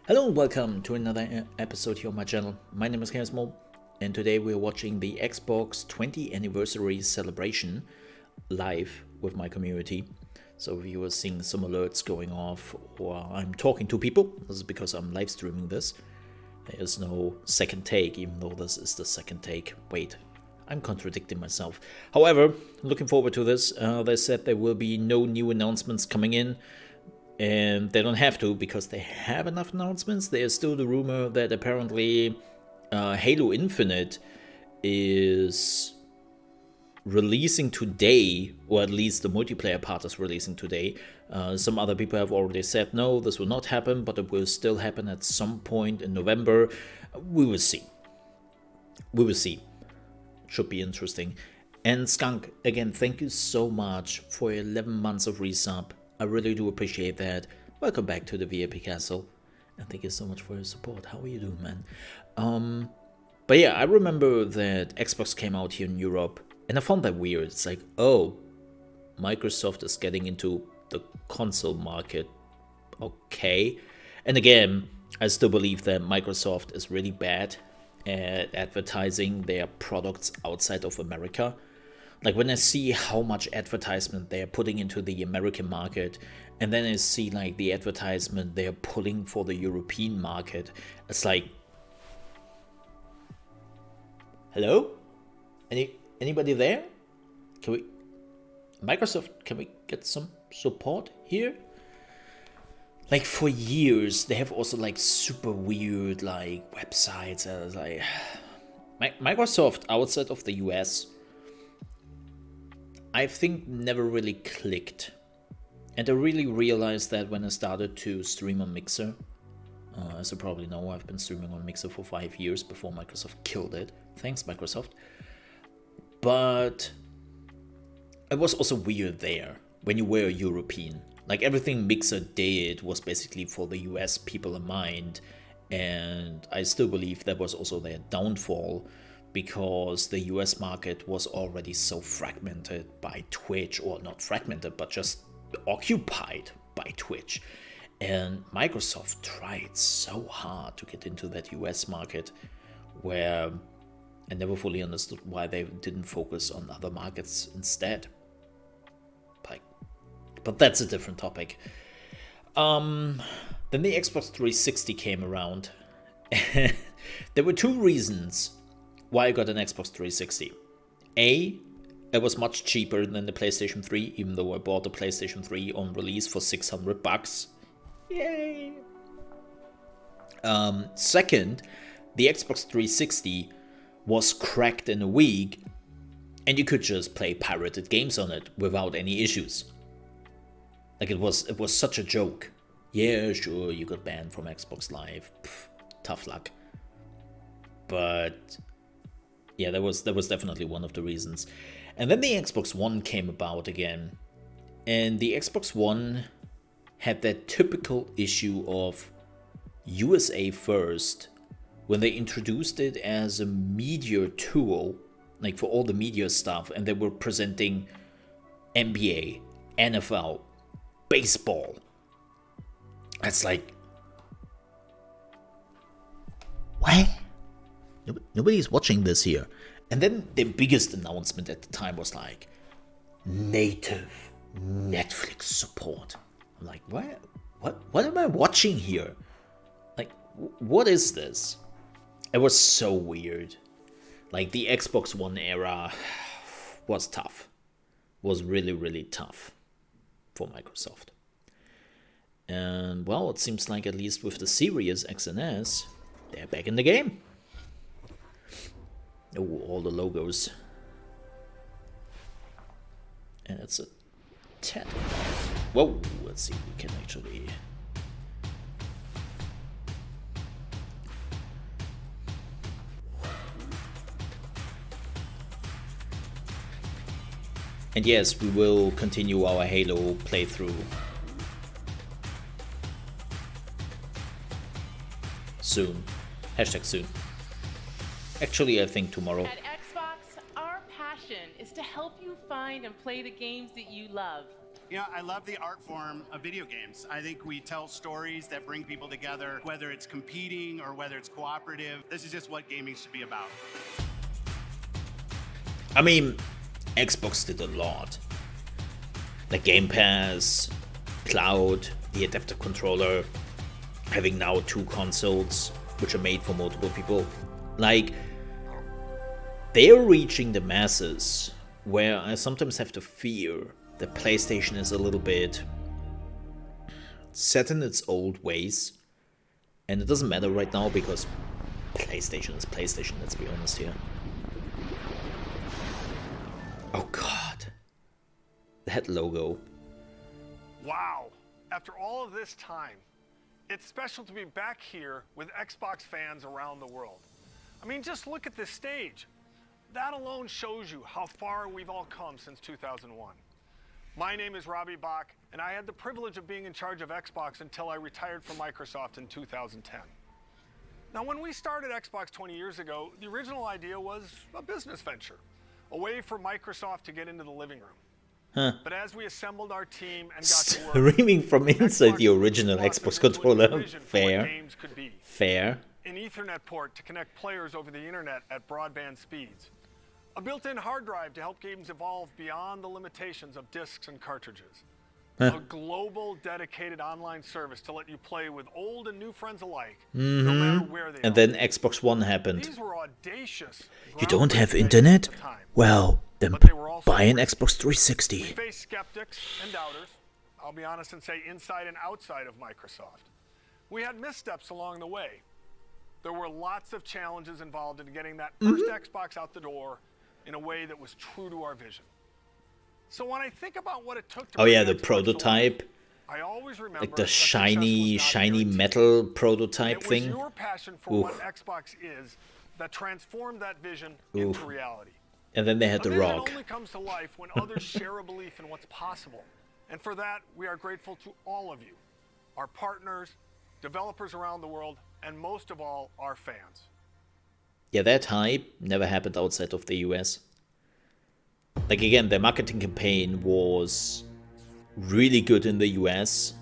Hello and welcome to another episode here on my channel. My name is ChaosMole and today we're watching the Xbox 20th anniversary celebration live with my community. So if you are seeing some alerts going off or I'm talking to people, this is because I'm live streaming this. There is no second take, even though this is the second take. Wait, I'm contradicting myself. However, looking forward to this. They said there will be no new announcements coming in. And they don't have to because they have enough announcements. There's still the rumor that apparently Halo Infinite is releasing today, or at least the multiplayer part is releasing today. Some other people have already said no, this will not happen, but it will still happen at some point in November. We will see. We will see. Should be interesting. And Skunk, again, thank you so much for 11 months of resub. I really do appreciate that. Welcome back to the VIP Castle. And thank you so much for your support. How are you doing, man? But yeah, I remember that Xbox came out here in Europe. And I found that weird. It's like, oh, Microsoft is getting into the console market. Okay. And again, I still believe that Microsoft is really bad at advertising their products outside of America. Like when I see how much advertisement they're putting into the American market, and then I see like the advertisement they're pulling for the European market, it's like, hello? Anybody there? Microsoft, can we get some support here? Like for years, they have also like super weird like websites. Like Microsoft outside of the US, I think never really clicked. And I really realized that when I started to stream on Mixer. As you probably know, I've been streaming on Mixer for 5 years before Microsoft killed it. Thanks, Microsoft. But it was also weird there when you were a European. Like everything Mixer did was basically for the US people in mind. And I still believe that was also their downfall, because the US market was already so fragmented by Twitch, or not fragmented, but just occupied by Twitch. And Microsoft tried so hard to get into that US market, where I never fully understood why they didn't focus on other markets instead. But that's a different topic. Then the Xbox 360 came around. There were two reasons why I got an Xbox 360. A, it was much cheaper than the PlayStation 3, even though I bought the PlayStation 3 on release for $600. Yay! Second, the Xbox 360 was cracked in a week, and you could just play pirated games on it without any issues. Like it was such a joke. Yeah, sure, you got banned from Xbox Live. Pff, tough luck. But yeah, that was definitely one of the reasons. And then the Xbox One came about again. And the Xbox One had that typical issue of USA first, when they introduced it as a media tool, like for all the media stuff, and they were presenting NBA, NFL, baseball. It's like, what? Nobody's watching this here. And then the biggest announcement at the time was like, native Netflix support. I'm like, what am I watching here? Like, what is this? It was so weird. Like the Xbox One era was tough. Was really, really tough for Microsoft. And well, it seems like at least with the Series X and S, they're back in the game. Oh, all the logos. And it's a 10. Whoa, let's see if we can actually... And yes, we will continue our Halo playthrough soon. Hashtag soon. Actually, I think tomorrow. At Xbox, our passion is to help you find and play the games that you love. You know, I love the art form of video games. I think we tell stories that bring people together, whether it's competing or whether it's cooperative. This is just what gaming should be about. I mean, Xbox did a lot. The Game Pass, Cloud, the adaptive controller, having now 2 consoles which are made for multiple people. Like, they're reaching the masses, where I sometimes have to fear that PlayStation is a little bit set in its old ways. And it doesn't matter right now because PlayStation is PlayStation, let's be honest here. Oh god. That logo. Wow. After all of this time, it's special to be back here with Xbox fans around the world. I mean, just look at this stage. That alone shows you how far we've all come since 2001. My name is Robbie Bach, and I had the privilege of being in charge of Xbox until I retired from Microsoft in 2010. Now, when we started Xbox 20 years ago, the original idea was a business venture, a way for Microsoft to get into the living room. Huh. But as we assembled our team and got to work, Streaming from inside the original Xbox controller. Fair. Games could be. Fair. An Ethernet port to connect players over the internet at broadband speeds. A built-in hard drive to help games evolve beyond the limitations of discs and cartridges. A global dedicated online service to let you play with old and new friends alike, no matter where they are. And then Xbox One happened. These were audacious. You don't have groundbreaking internet? at the time. Well, then But they were also buy an risky. Xbox We 360. faced skeptics and doubters. I'll be honest and say inside and outside of Microsoft. We had missteps along the way. There were lots of challenges involved in getting that first Xbox out the door in a way that was true to our vision. So when I think about what it took to Oh bring yeah, the Xbox to life, prototype. I always remember Like the that success shiny was not guaranteed. metal prototype It was thing. your passion for Oof. what Xbox is that transformed that vision into Oof. reality. And then they had A The vision Rock. only comes to life when others share a belief in what's possible. And for that, we are grateful to all of you, our partners, developers around the world, and most of all, our fans. Yeah, that hype never happened outside of the US. Like again, the marketing campaign was really good in the US,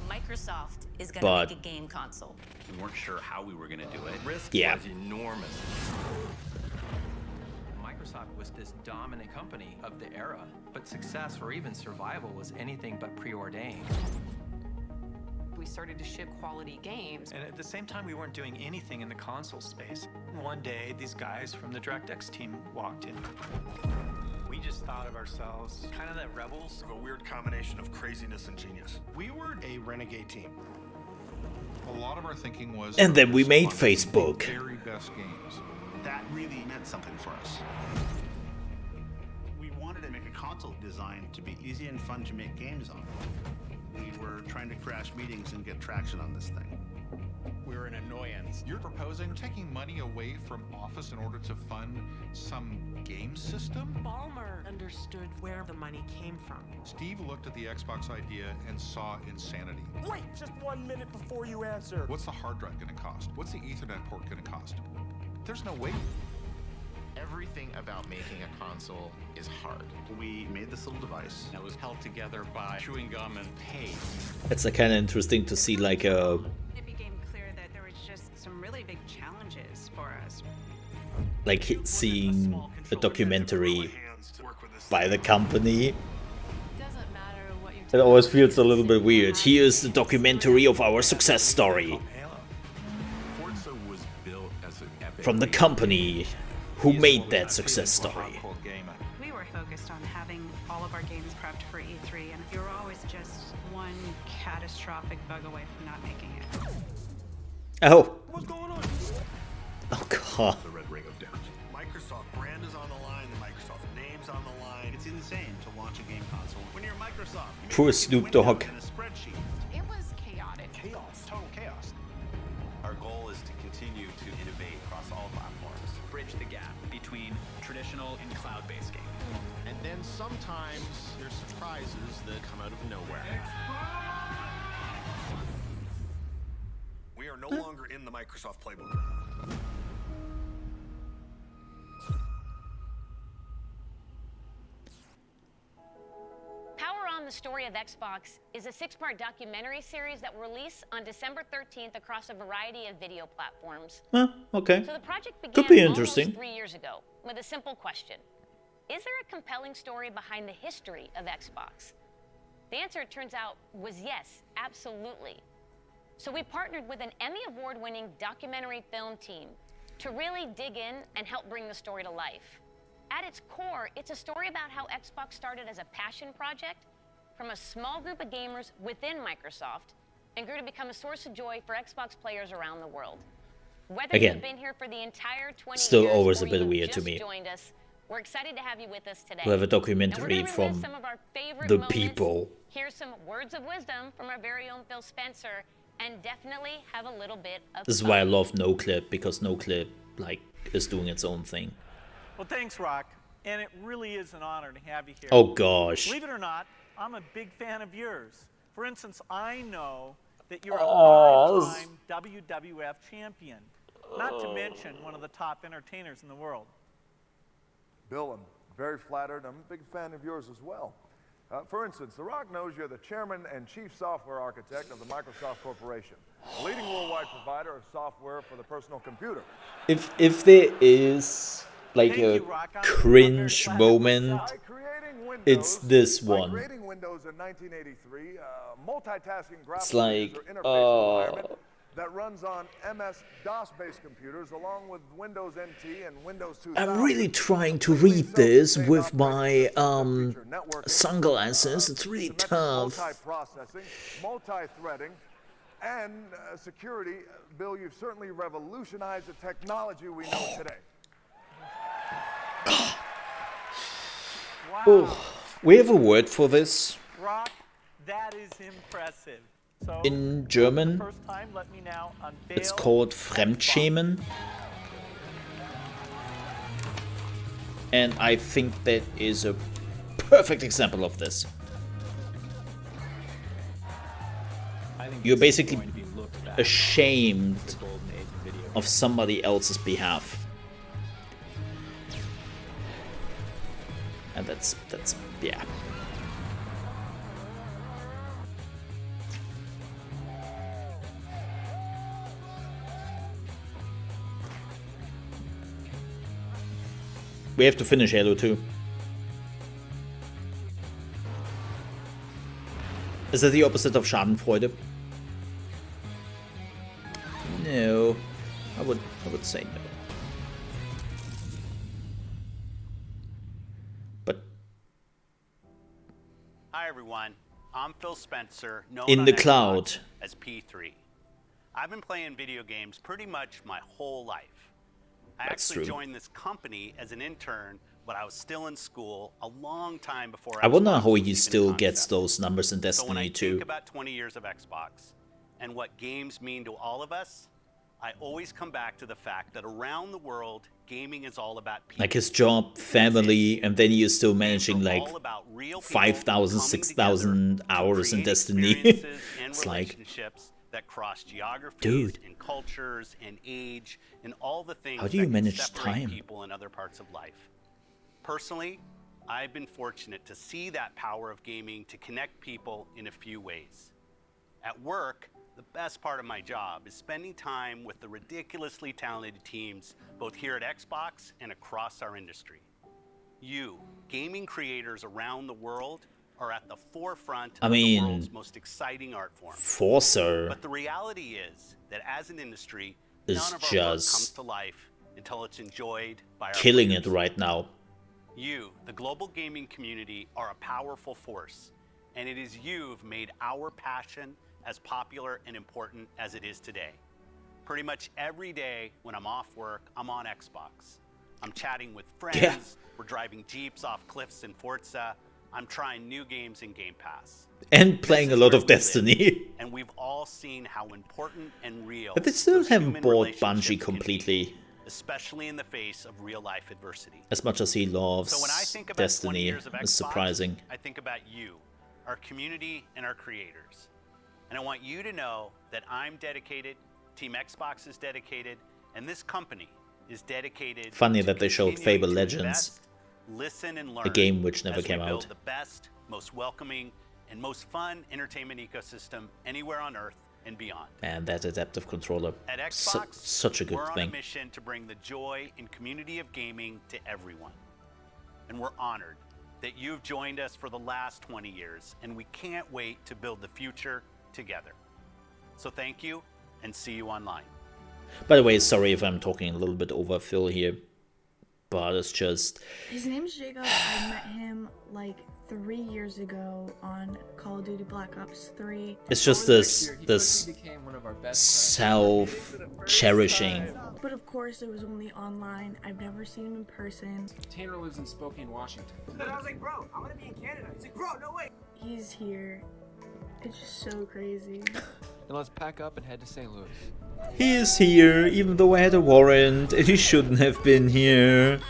Microsoft is going But- to make a game console. We weren't sure how we were going to do it. Risk Yeah. was enormous. Microsoft was this dominant company of the era, but success or even survival was anything but preordained. We started to ship quality games. And at the same time, we weren't doing anything in the console space. One day, these guys from the DirectX team walked in. We just thought of ourselves kind of the rebels. A weird combination of craziness and genius. We were a renegade team. A lot of our thinking was... And then we made focused on Facebook. the very best games. That really meant something for us. We wanted to make a console designed to be easy and fun to make games on. We were trying to crash meetings and get traction on this thing. We're an annoyance. You're proposing taking money away from Office in order to fund some game system? Ballmer understood where the money came from. Steve looked at the Xbox idea and saw insanity. Wait just 1 minute before you answer. What's the hard drive going to cost? What's the Ethernet port going to cost? There's no way. Everything about making a console is hard. We made this little device. That was held together by chewing gum and paste. It's kind of interesting to see like a It became clear that there was just some really big challenges for us. seeing a documentary by the company. Doesn't matter what you It always feels a little bit weird. Here's the documentary of our success story Forza was built as an epic from the company who made that success story. We were focused on having all of our games prepped for E3, and we were always just one catastrophic bug away from not making it. Oh, What's going on? oh god. the Red Ring of Death. Microsoft brand is on the line, the Microsoft name's on the line. It's insane to launch a game console when you're Microsoft. You Poor make Snoop Windows Dogg. and a spreadsheet. It was chaotic. Chaos. Total chaos. Our goal is to continue to innovate across all platforms, bridge the gap between traditional and cloud-based gaming. And then sometimes there's surprises that come out of nowhere. We are no longer in the Microsoft playbook. the Story of Xbox is a 6-part documentary series that will release on December 13th across a variety of video platforms. Okay. So the project Could be began interesting. almost 3 years ago with a simple question. Is there a compelling story behind the history of Xbox? The answer, it turns out, was yes, absolutely. So we partnered with an Emmy Award-winning documentary film team to really dig in and help bring the story to life. At its core, it's a story about how Xbox started as a passion project from a small group of gamers within Microsoft and grew to become a source of joy for Xbox players around the world. Whether Again, you've been here for the entire 20 still years always or a bit you've weird to just me. joined us, we're excited to have you with us today. To have a Now, we're documentary gonna from relive some of our favorite the moments, people. hear some words of wisdom from our very own Phil Spencer, and definitely have a little bit of This is fun. why I love NoClip, because NoClip like is doing its own thing. Well, thanks, Rock. And it really is an honor to have you here. Oh gosh. Believe it or not, I'm a big fan of yours. For instance, I know that you're a Oh, five-time WWF champion, not to mention one of the top entertainers in the world. Bill, I'm very flattered. I'm a big fan of yours as well. For instance, The Rock knows you're the chairman and chief software architect of the Microsoft Corporation, a leading worldwide provider of software for the personal computer. If there is like a cringe moment, it's this By one. creating Windows in 1983, multitasking graphical It's like, user interface environment that runs on MS-DOS-based computers along with Windows NT and Windows 2000. I'm really trying to read this with my sunglasses. It's really tough. Multi-processing, multi-threading, and security. Bill, you've certainly revolutionized the technology we know today. Wow. Oh, we have a word for this Rock, that is impressive. So, in German. for the first time, let me now unveil It's called Fremdschämen. And I think that is a perfect example of this. You're basically ashamed of somebody else's behalf. And that's yeah. We have to finish Halo 2. Is that the opposite of Schadenfreude? No. I would say no. But Hi everyone, I'm Phil Spencer, known in on the Xbox cloud. as P3. I've been playing video games pretty much my whole life. I That's actually true. joined this company as an intern, but I was still in school a long time before I wonder Xbox how was he even still a gets concept. those numbers in So when I Destiny 2. think about 20 years of Xbox and what games mean to all of us, I always come back to the fact that around the world, gaming is all about people. Like his job, family, and then you're still managing like all about real people 5,000, coming 6,000 hours in create Destiny. experiences and It's like, relationships that cross geographies dude. and cultures and age and all the things How do you that manage can separate time? people in other parts of life. Personally, I've been fortunate to see that power of gaming to connect people in a few ways. At work, the best part of my job is spending time with the ridiculously talented teams both here at Xbox and across our industry. You, gaming creators around the world, are at the forefront I of mean, the world's most exciting art form. Forza But the reality is that as an industry, is none of our work just comes to life until it's enjoyed by our killing players. it right now. You, the global gaming community, are a powerful force, and it is you who've made our passion as popular and important as it is today. Pretty much every day when I'm off work, I'm on Xbox. I'm chatting with friends, Yeah. we're driving Jeeps off cliffs in Forza, I'm trying new games in Game Pass. And playing a This is lot where of we live, Destiny. and we've all seen how important and real But they still those haven't human bought relationships Bungie can be, completely. especially in the face of real-life adversity. As much as he loves So when I think about 20 Destiny, years of it's Xbox, surprising. I think about you, our community, and our creators. And I want you to know that I'm dedicated, Team Xbox is dedicated, and this company is dedicated. Funny to that they showed continuing Fable to Legends, invest, listen, and learn a game which never as we came build out. the best, most welcoming, and most fun entertainment ecosystem anywhere on Earth and beyond. And that adaptive controller, At Xbox, such a good we're on thing. a mission to bring the joy and community of gaming to everyone. And we're honored that you've joined us for the last 20 years, and we can't wait to build the future together. So thank you, and see you online. By the way, sorry if I'm talking a little bit over Phil here, but it's just... His name's Jacob. I met him like 3 years ago on Call of Duty Black Ops 3. It's just this self-cherishing. But of course, it was only online. I've never seen him in person. Tanner lives in Spokane, Washington. And I was like, bro, I'm gonna be in Canada. He's like, bro, no way. He's here. It's just so crazy. Then let's pack up and head to St. Louis. He is here, even though I had a warrant, and he shouldn't have been here.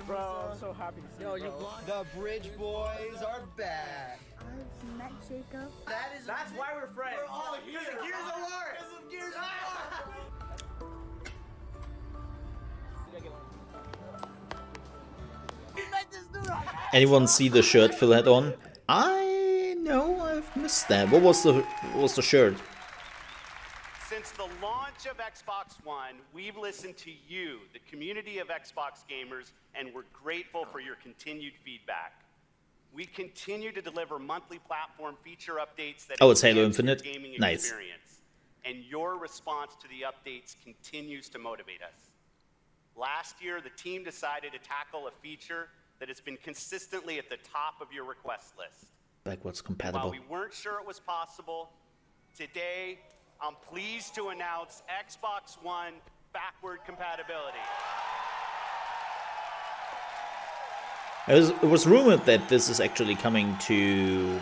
Bro, I'm so happy to see you, bro. The Bridge Boys are back. I've met Jacob. That's why we're friends. We're all here. Because of Gears of War. Because of Gears of Anyone see the shirt Phil had on? I know I've missed that. What was the shirt? Since the launch of Xbox One, we've listened to you, the community of Xbox gamers, and we're grateful for your continued feedback. We continue to deliver monthly platform feature updates that Oh, it's Halo enhance your Infinite? gaming Nice. experience, and your response to the updates continues to motivate us. Last year, the team decided to tackle a feature that has been consistently at the top of your request list. Backwards While compatible. we weren't sure it was possible, today I'm pleased to announce Xbox One backward compatibility. It was rumored that this is actually coming to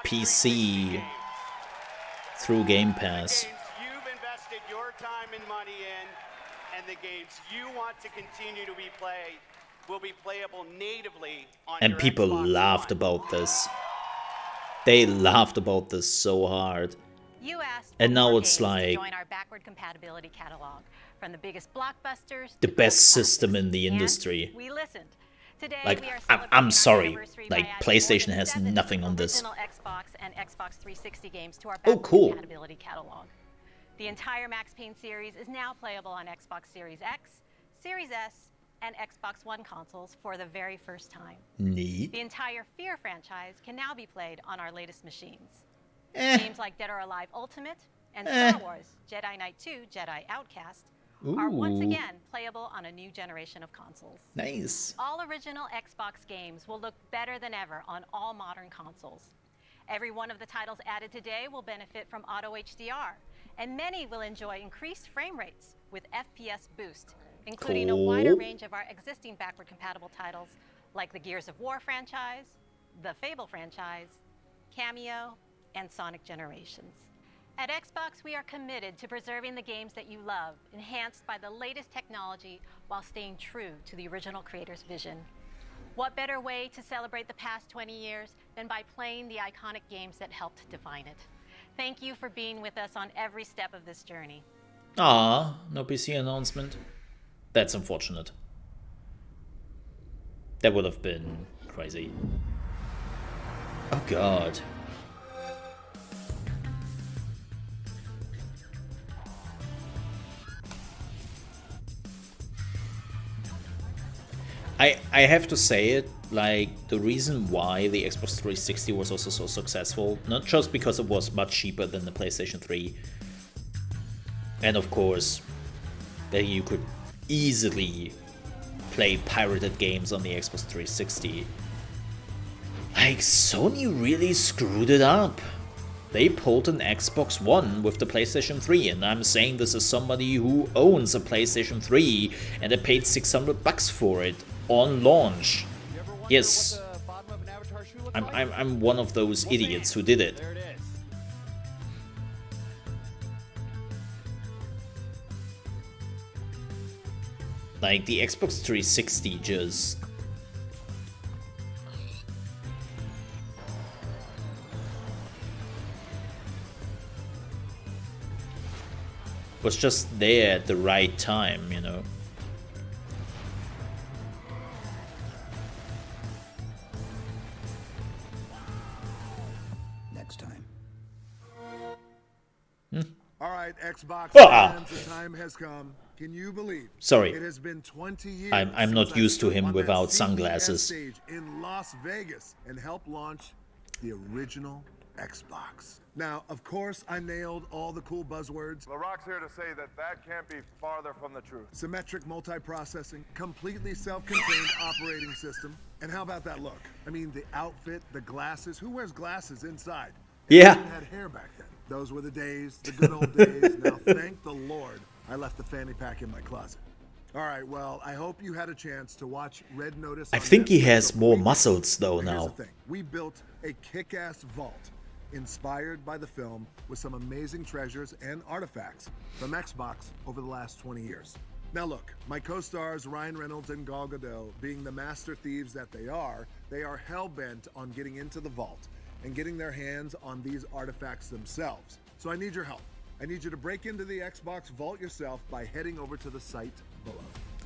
PC through Game Pass. You've invested your time and money in, and the games you want to continue to be played will be playable natively on And your people Xbox laughed One. about this. They laughed about this so hard. You asked And for now more it's games to like join our backward compatibility catalog, from the biggest blockbusters the to best cult system in the classics. industry. And we listened. Today Like, we are I'm celebrating our sorry, anniversary like, by adding PlayStation more than has 7 nothing on this. original Xbox and Xbox 360 games to our Oh, backward cool. compatibility catalog. The entire Max Payne series is now playable on Xbox Series X, Series S, and Xbox One consoles for the very first time. Neat. The entire Fear franchise can now be played on our latest machines. Eh. Games like Dead or Alive Ultimate and Eh. Star Wars Jedi Knight 2 Jedi Outcast are once Ooh. again playable on a new generation of consoles. Nice. All original Xbox games will look better than ever on all modern consoles. Every one of the titles added today will benefit from Auto HDR, and many will enjoy increased frame rates with FPS boost, including a wider Cool. range of our existing backward compatible titles like the Gears of War franchise, the Fable franchise, Cameo, and Sonic Generations. At Xbox, we are committed to preserving the games that you love, enhanced by the latest technology while staying true to the original creator's vision. What better way to celebrate the past 20 years than by playing the iconic games that helped define it? Thank you for being with us on every step of this journey. Ah, no PC announcement. That's unfortunate. That would have been crazy. Oh god. I have to say it, like, the reason why the Xbox 360 was also so successful, not just because it was much cheaper than the PlayStation 3, and of course, that you could easily play pirated games on the Xbox 360. Like, Sony really screwed it up. They pulled an Xbox One with the PlayStation 3, and I'm saying this as somebody who owns a PlayStation 3 and I paid $600 for it on launch. Yes, I'm one of those idiots who did it. Like, the Xbox 360 just... was just there at the right time, you know. next time. All right, Xbox Ah. fans, the time has come. Can you believe? Sorry. It has been 20 years. I'm not since I used to stood him on that without CES sunglasses. stage in Las Vegas and helped launch the original Xbox. Now, of course, I nailed all the cool buzzwords. LaRock's here to say that that can't be farther from the truth. Symmetric multiprocessing, completely self-contained operating system. And how about that look? I mean, the outfit, the glasses. Who wears glasses inside? Yeah. Everyone had hair back then. Those were the days, the good old days. Now, thank the Lord, I left the fanny pack in my closet. All right, well, I hope you had a chance to watch Red Notice. I on think he Netflix has over more the weekend. muscles though Here's now. the thing. We built a kick-ass vault inspired by the film with some amazing treasures and artifacts from Xbox over the last 20 years. Now look, my co-stars Ryan Reynolds and Gal Gadot, being the master thieves that they are hell-bent on getting into the vault and getting their hands on these artifacts themselves. So I need your help. I need you to break into the Xbox vault yourself by heading over to the site below.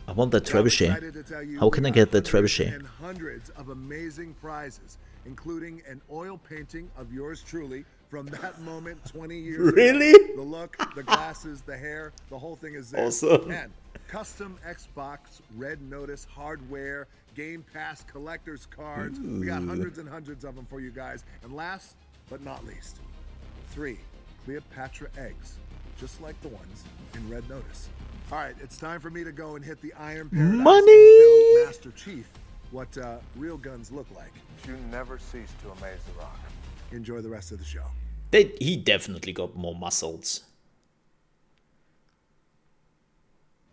I want that Now, I'm trebuchet. excited to tell you How can we I got get that hundreds trebuchet? and hundreds of amazing prizes, including an oil painting of yours truly from that moment 20 years Really? ago. The look, the glasses, the hair, the whole thing is there. Awesome. And custom Xbox Red Notice hardware, Game Pass collector's cards. We got Ooh. hundreds and hundreds of them for you guys. And last but not least, 3 Cleopatra eggs, just like the ones in Red Notice. All right, it's time for me to go and hit the Iron Paradise Money! and show Master Chief what real guns look like. You never cease to amaze The Rock. Enjoy the rest of the show. He definitely got more muscles.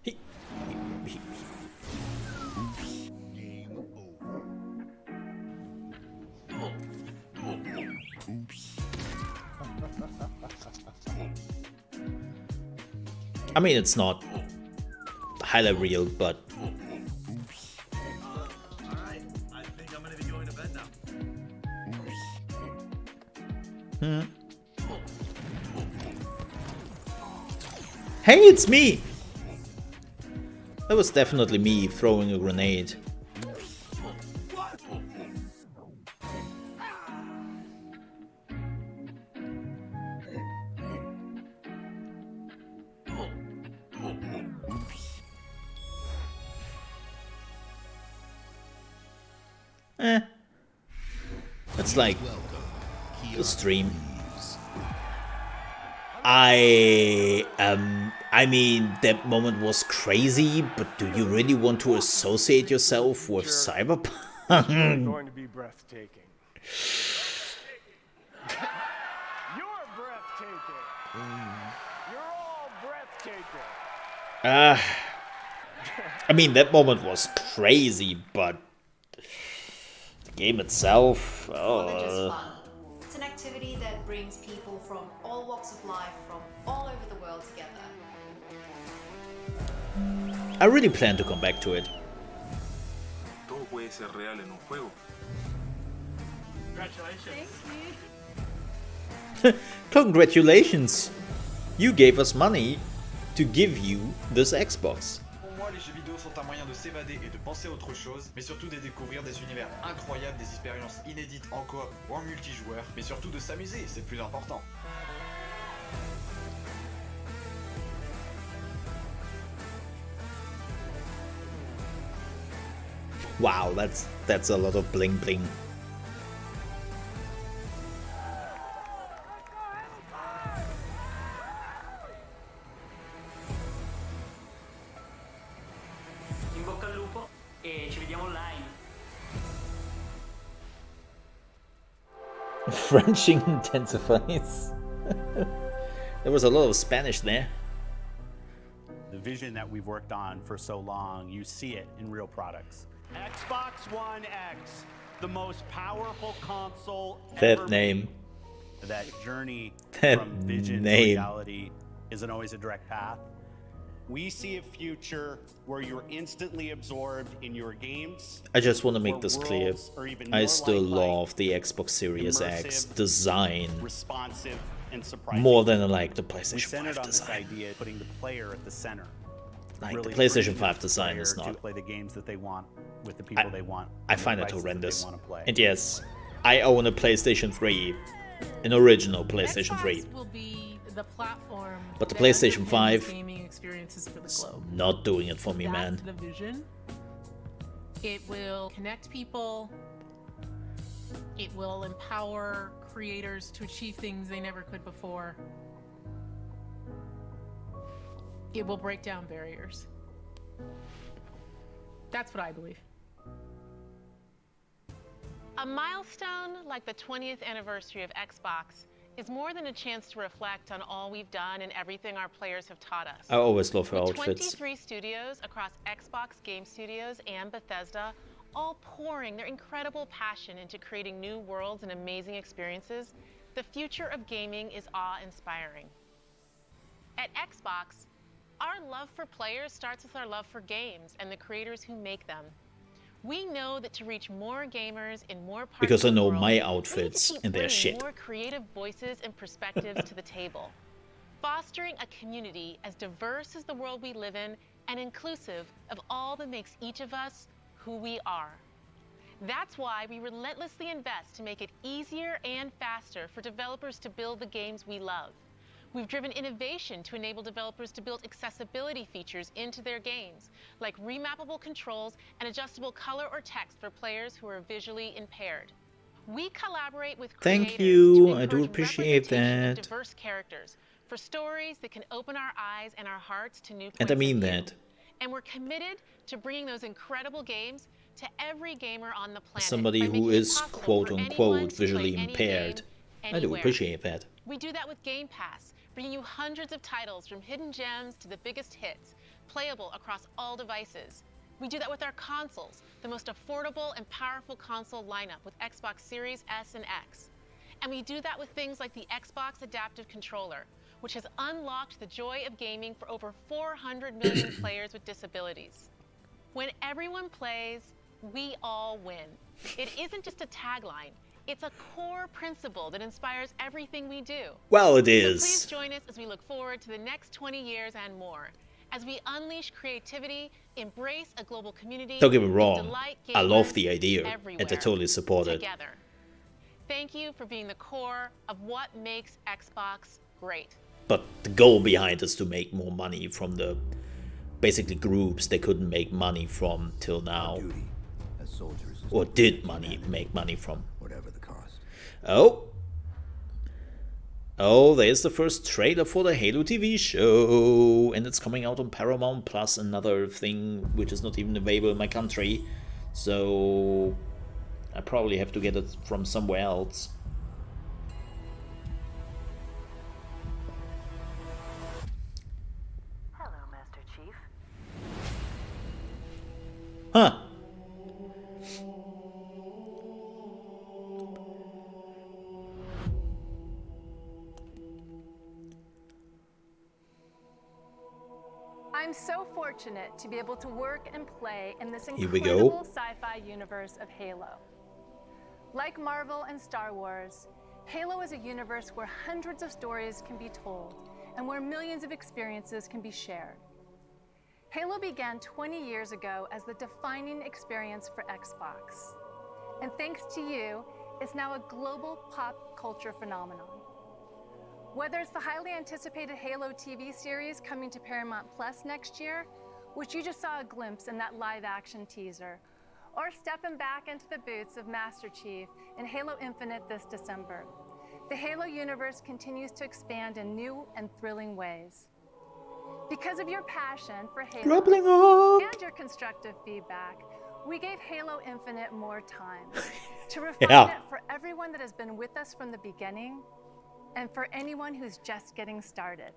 He- I mean, it's not highly real, but Alright, I think I'm gonna be going to bed now. Hey, it's me! That was definitely me throwing a grenade. It's like the stream. I mean, that moment was crazy, but do you really want to associate yourself with Cyberpunk? Going to be breathtaking. You're breathtaking. You're all breathtaking. I mean, that moment was crazy, but the game itself, More than just fun. It's an activity that brings people from all walks of life, from all over the world together. I really plan to come back to it. Todo puede ser real en un juego. Congratulations. Congratulations! You gave us money to give you this Xbox. Pour moi, les jeux vidéo sont un moyen de s'évader et de penser à autre chose, mais surtout de découvrir des univers incroyables, des expériences inédites en coop ou en multijoueur, mais surtout de s'amuser, c'est le plus important. Wow, that's a lot of bling bling. In bocca al lupo e ci vediamo online. Frenching intensifies. There was a lot of Spanish there. The vision that we've worked on for so long, you see it in real products. Xbox One X, the most powerful console ever That name. made. That journey That from vision to name. reality isn't always a direct path. We see a future where you're instantly absorbed in your games. I just want to make where this clear. worlds are even I more still lifelike, love the Xbox Series X immersive, design responsive, and surprising. more than I like the We PlayStation centered 5 on this design. idea of putting the player at the center. Like, Really the PlayStation freeing 5 the design is player not. to play the games that they want with the people they want. I on the find it devices that they horrendous. wanna play. And yes, I own a PlayStation 3. an original PlayStation 3. Xbox will be the platform, But the that PlayStation underpins 5 gaming experiences for the globe. not doing it for me, That's man. the vision. It will connect people. It will empower creators to achieve things they never could before. It will break down barriers. That's what I believe. A milestone like the 20th anniversary of Xbox is more than a chance to reflect on all we've done and everything our players have taught us. I always love her With outfits. 23 studios across Xbox Game Studios and Bethesda, all pouring their incredible passion into creating new worlds and amazing experiences, the future of gaming is awe-inspiring. At Xbox, our love for players starts with our love for games and the creators who make them. We know that to reach more gamers in more parts Because I of the know world, my we need outfits to keep and their bringing shit. more creative voices and perspectives to the table. Fostering a community as diverse as the world we live in and inclusive of all that makes each of us who we are. That's why we relentlessly invest to make it easier and faster for developers to build the games we love. We've driven innovation to enable developers to build accessibility features into their games, like remappable controls and adjustable color or text for players who are visually impaired. We collaborate with creators Thank you, to I do encourage appreciate representation of that. diverse characters for stories that can open our eyes and our hearts to new points And I mean of view. that. And we're committed to bringing those incredible games to every gamer on the planet. Somebody by who making it is possible quote for anyone unquote to play visually any impaired. game, I do anywhere. appreciate that. We do that with Game Pass, bringing you hundreds of titles from hidden gems to the biggest hits, playable across all devices. We do that with our consoles, the most affordable and powerful console lineup with Xbox Series S and X. And we do that with things like the Xbox Adaptive Controller, which has unlocked the joy of gaming for over 400 million players with disabilities. When everyone plays, we all win. It isn't just a tagline. It's a core principle that inspires everything we do. Well, it So is. please join us as we look forward to the next 20 years and more, as we unleash creativity, embrace a global community, Don't get me and wrong, delight I love gamers the idea and I everywhere totally support it. together. Thank you for being the core of what makes Xbox great. But the goal behind is to make more money from the basically groups they couldn't make money from till now. As soldiers is Or did make money from. whatever the cost. Oh. Oh, there's the first trailer for the Halo TV show. And it's coming out on Paramount Plus, another thing which is not even available in my country. So I probably have to get it from somewhere else. Hello, Master Chief. Huh. I'm so fortunate to be able to work and play in this Here we go. incredible sci-fi universe of Halo. Like Marvel and Star Wars, Halo is a universe where hundreds of stories can be told and where millions of experiences can be shared. Halo began 20 years ago as the defining experience for Xbox. And thanks to you, it's now a global pop culture phenomenon. Whether it's the highly anticipated Halo TV series coming to Paramount Plus next year, which you just saw a glimpse in that live-action teaser, or stepping back into the boots of Master Chief in Halo Infinite this December, the Halo universe continues to expand in new and thrilling ways. Because of your passion for Halo Grappling hook. and your constructive feedback, we gave Halo Infinite more time to refine Yeah. it for everyone that has been with us from the beginning and for anyone who's just getting started.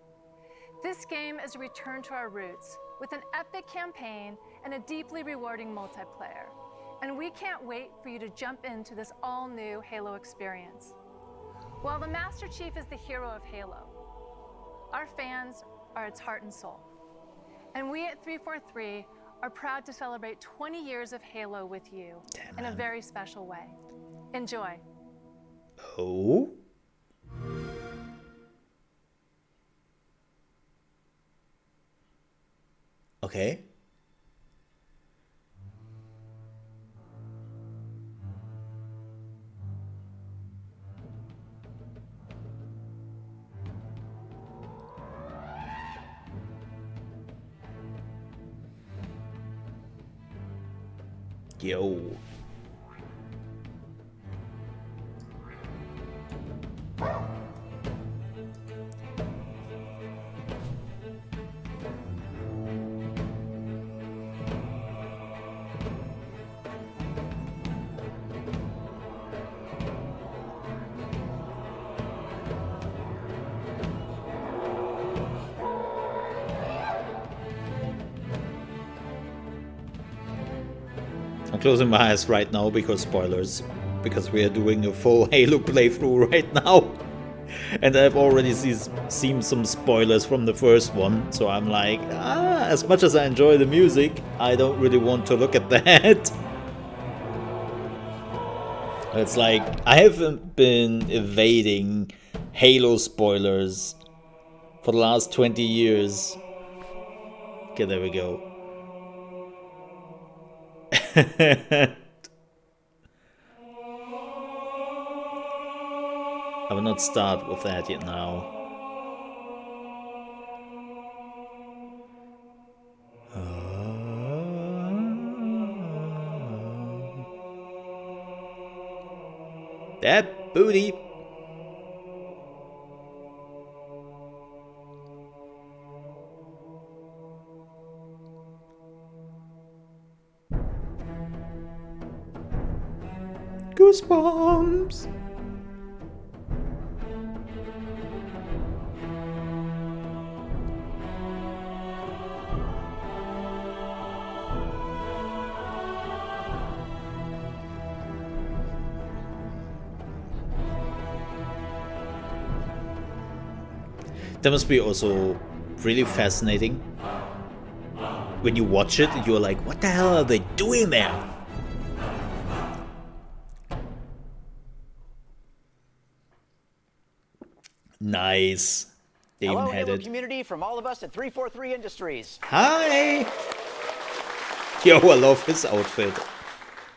This game is a return to our roots with an epic campaign and a deeply rewarding multiplayer. And we can't wait for you to jump into this all-new Halo experience. While the Master Chief is the hero of Halo, our fans are its heart and soul. And we at 343 are proud to celebrate 20 years of Halo with you in a very special way. Enjoy. Oh. Okay. Yo. I'm closing my eyes right now because spoilers. Because we are doing a full Halo playthrough right now. And I've already seen some spoilers from the first one. So I'm like, as much as I enjoy the music, I don't really want to look at that. It's like, I haven't been evading Halo spoilers for the last 20 years. Okay, there we go. I will not start with that yet now. That booty. Goosebumps. That must be also really fascinating. When you watch it, you're like, what the hell are they doing there? Nice. They Hello, even had Halo it. community, from all of us at 343 Industries. Hi! Yo, I love his outfit.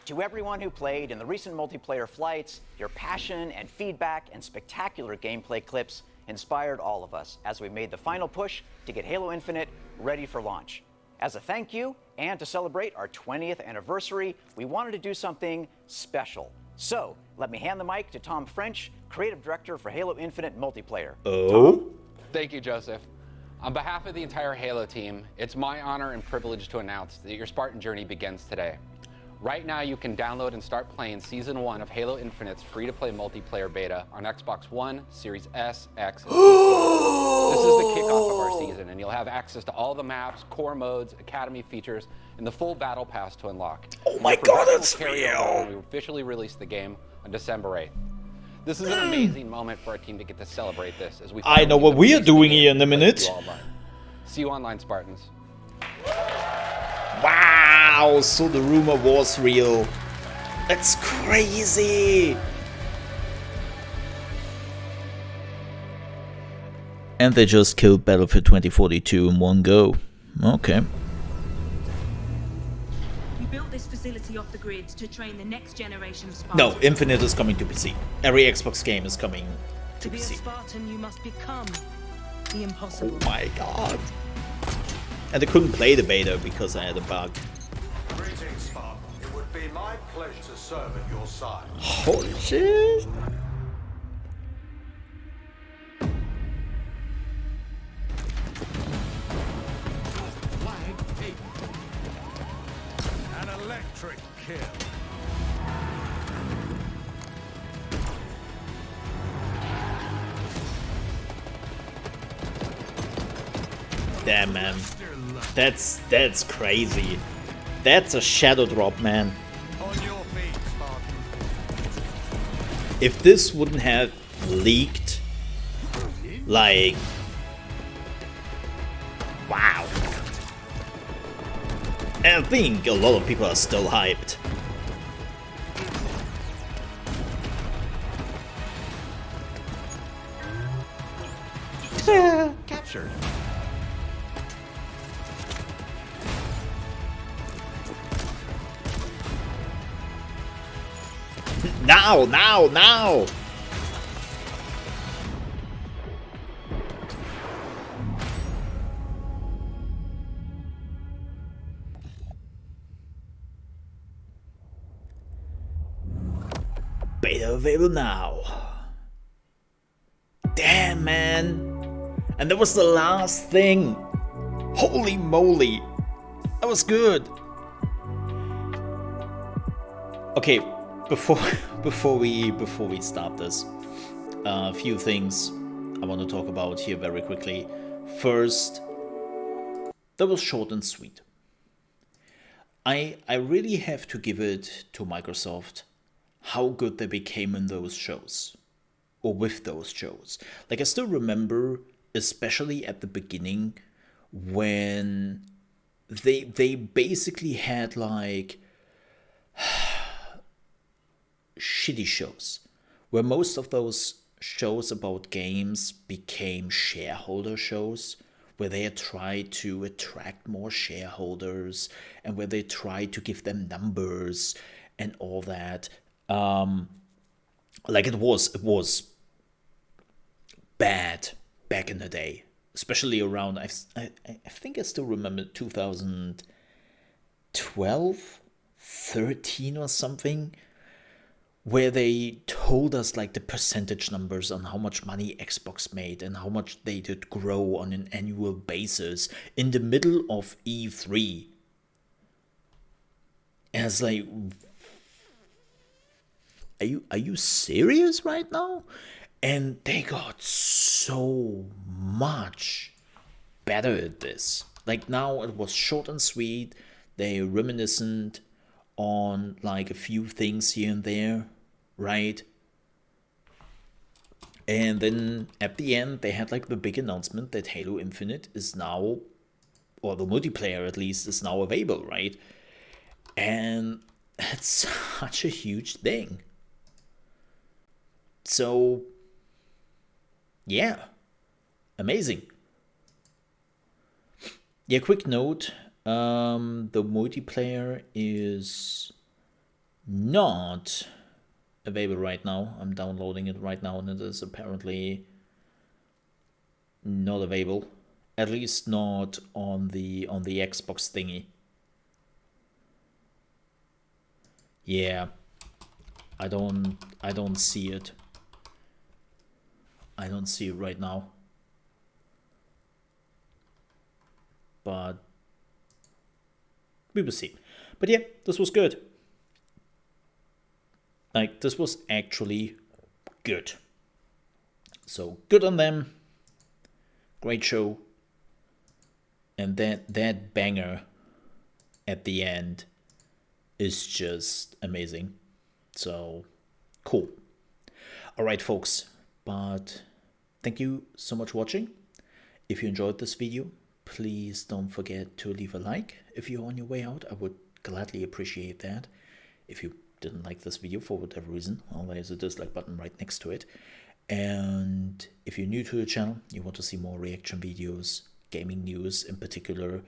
To everyone who played in the recent multiplayer flights, your passion and feedback and spectacular gameplay clips inspired all of us as we made the final push to get Halo Infinite ready for launch. As a thank you and to celebrate our 20th anniversary, we wanted to do something special. So, let me hand the mic to Tom French, Creative Director for Halo Infinite Multiplayer. Oh? Thank you, Joseph. On behalf of the entire Halo team, it's my honor and privilege to announce that your Spartan journey begins today. Right now, you can download and start playing Season 1 of Halo Infinite's free-to-play multiplayer beta on Xbox One, Series S, X, and PC. This is the kickoff of our season, and you'll have access to all the maps, core modes, academy features, and the full battle pass to unlock. Oh my god, that's real! When we officially release the game on December 8th. This is an amazing moment for our team to get to celebrate this as we. I know what we are doing here in a minute. See you online, Spartans. Wow, so the rumor was real. That's crazy. And they just killed Battlefield 2042 in one go. Okay. We built this facility off the grid to train the next generation of Spartans. No, Infinite is coming to PC. Every Xbox game is coming to To be a PC. Spartan, you must become the impossible. Oh my god. And I couldn't play the beta because I had a bug. Greetings, Spartan. It would be my pleasure to serve at your side. Holy shit. An electric kill. Damn, man. That's crazy. That's a shadow drop, man. On your feet, Spartan. If this wouldn't have leaked, like, wow. And I think a lot of people are still hyped. Captured. Now, now, now! available now. Damn, man. And that was the last thing. Holy moly. That was good. Okay, before we start this, a few things I want to talk about here very quickly. First, that was short and sweet. I really have to give it to Microsoft how good they became in those shows, or with those shows. Like, I still remember, especially at the beginning, when they basically had like shitty shows, where most of those shows about games became shareholder shows, where they tried to attract more shareholders and where they tried to give them numbers and all that. Like it was bad back in the day, especially around, I think I still remember 2012, 13 or something, where they told us like the percentage numbers on how much money Xbox made and how much they did grow on an annual basis in the middle of E3. And it's like, are you serious right now? And they got so much better at this. Like, now it was short and sweet. They reminiscent on like a few things here and there, right? And then at the end they had like the big announcement that Halo Infinite is now, or the multiplayer at least, is now available, right? And it's such a huge thing. So yeah, amazing. Yeah, quick note, the multiplayer is not available right now. I'm downloading it right now and it is apparently not available, at least not on the Xbox thingy. Yeah, I don't see it. I don't see it right now. But we will see. But yeah, this was good. Like, this was actually good. So good on them. Great show. And that banger at the end is just amazing. So cool. All right, folks. But thank you so much for watching. If you enjoyed this video, please don't forget to leave a like. If you're on your way out, I would gladly appreciate that. If you didn't like this video for whatever reason, well, there's a dislike button right next to it. And if you're new to the channel, you want to see more reaction videos, gaming news in particular,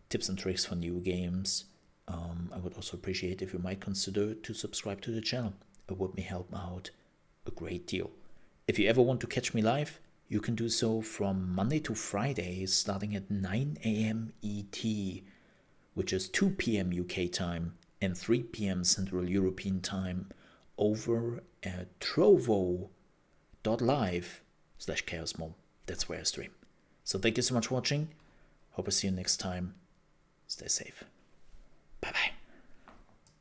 tips and tricks for new games, I would also appreciate if you might consider to subscribe to the channel. It would help out a great deal. If you ever want to catch me live, you can do so from Monday to Friday, starting at 9 AM ET, which is 2 PM UK time and 3 PM Central European time, over at trovo.live/ChaosMole. That's where I stream. So thank you so much for watching. Hope I see you next time. Stay safe. Bye-bye.